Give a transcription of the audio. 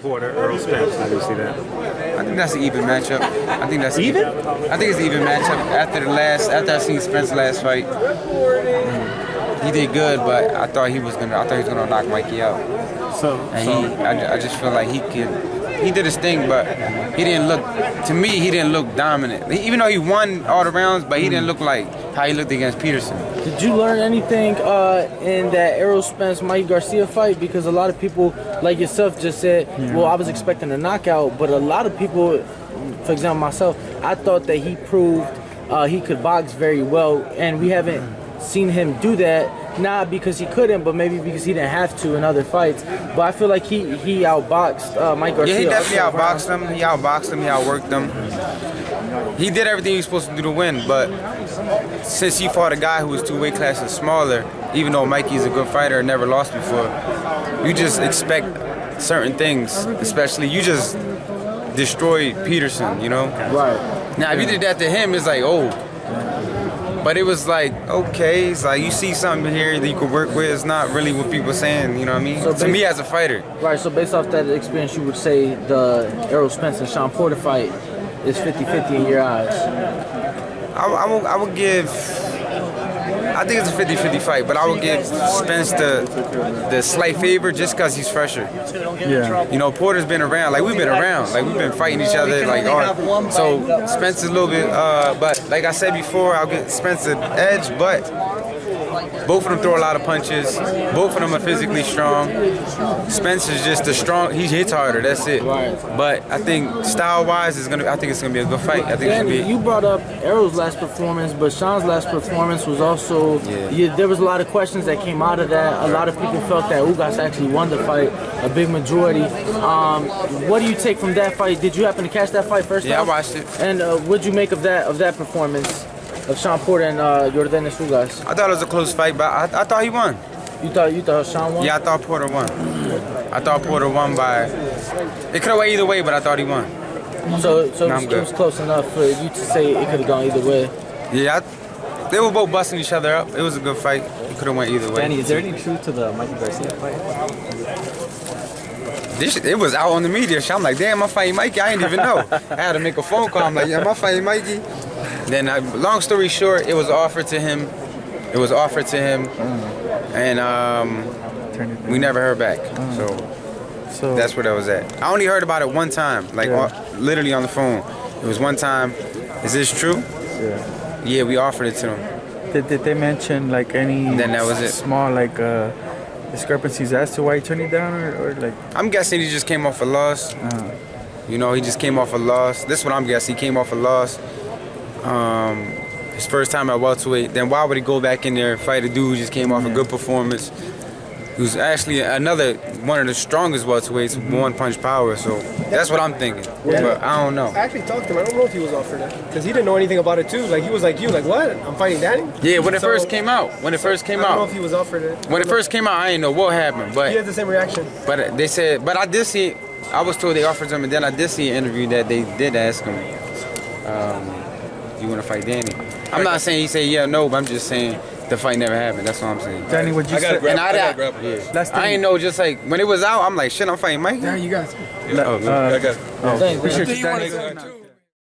Porter, Errol, Spence. How do you see that? I think that's an even matchup. I think that's even. I think it's an even matchup. After I seen Spence's last fight, he did good, but I thought he was gonna knock Mikey out. I just feel like he did his thing, but he didn't look. To me, he didn't look dominant. Even though he won all the rounds, but he didn't look like how he looked against Peterson. Did you learn anything in that Errol Spence Mikey Garcia fight? Because a lot of people, like yourself, just said, well, I was expecting a knockout, but a lot of people, for example myself, I thought that he proved he could box very well, and we haven't seen him do that. Not because he couldn't, but maybe because he didn't have to in other fights. But I feel like he outboxed Mikey Garcia. Yeah, he definitely outboxed him. He outboxed him. He outworked him. He did everything he was supposed to do to win, but since he fought a guy who was 2 weight classes smaller, even though Mikey's a good fighter and never lost before, you just expect certain things, especially you just destroyed Peterson, you know? Right. Now, if you did that to him, it's like, oh. But it was like, okay, it's like you see something here that you could work with. It's not really what people are saying, you know what I mean? So to me as a fighter. Right, so based off that experience, you would say the Errol Spence and Sean Porter fight is 50-50 in your eyes? I would give, I think it's a 50-50 fight, but I would give Spence the slight favor just because he's fresher. Yeah. You know, Porter's been around, like we've been around, like we've been fighting each other, like so Spence is a little bit, but like I said before, I'll get Spence an edge, but both of them throw a lot of punches. Both of them are physically strong. Spence is just he hits harder, that's it. Right. But I think style-wise, I think it's gonna be a good fight. I think Danny, you brought up Errol's last performance, but Sean's last performance was also, there was a lot of questions that came out of that. A lot of people felt that Ugas actually won the fight, a big majority. What do you take from that fight? Did you happen to catch that fight first? Yeah, I watched it. And what'd you make of that performance of Sean Porter and Yordenis Ugas? I thought it was a close fight, but I thought he won. You thought Sean won? Yeah, I thought Porter won. I thought Porter won by. It could have went either way, but I thought he won. So it was close enough for you to say it could have gone either way. Yeah, they were both busting each other up. It was a good fight. It could have went either way. Danny, is there any truth to the Mikey Garcia fight? It was out on the media. I'm like, damn, I'm fighting Mikey. I didn't even know. I had to make a phone call. I'm like, yeah, I'm fighting Mikey. Then, long story short, it was offered to him. And we never heard back. So that's where that was at. I only heard about it one time, like literally on the phone. It was one time. Is this true? Yeah, we offered it to him. Did they mention like any then that was it. Small like discrepancies as to why he turned it down or like? I'm guessing he just came off a loss. You know, he just came off a loss. This is what I'm guessing. He came off a loss. His first time at welterweight. Then why would he go back in there and fight a dude who just came off a good performance? He was actually one of the strongest welterweights, one-punch power. So that's what I'm thinking. Yeah. But I don't know. I actually talked to him. I don't know if he was offered it because he didn't know anything about it too. Like he was like, "You like what? I'm fighting Danny." Yeah, when it first came out. I don't know if he was offered it. When it first came out, I didn't know what happened. But he had the same reaction. But they said, but I did see. I was told they offered him, and then I did see an interview that they did ask him, "You want to fight Danny?" I'm not saying he said yeah or no, but I'm just saying the fight never happened. That's what I'm saying. Danny, would you say? I ain't know. Just like when it was out, I'm like, shit, I'm fighting Mikey. Yeah, you guys. Appreciate you, Danny.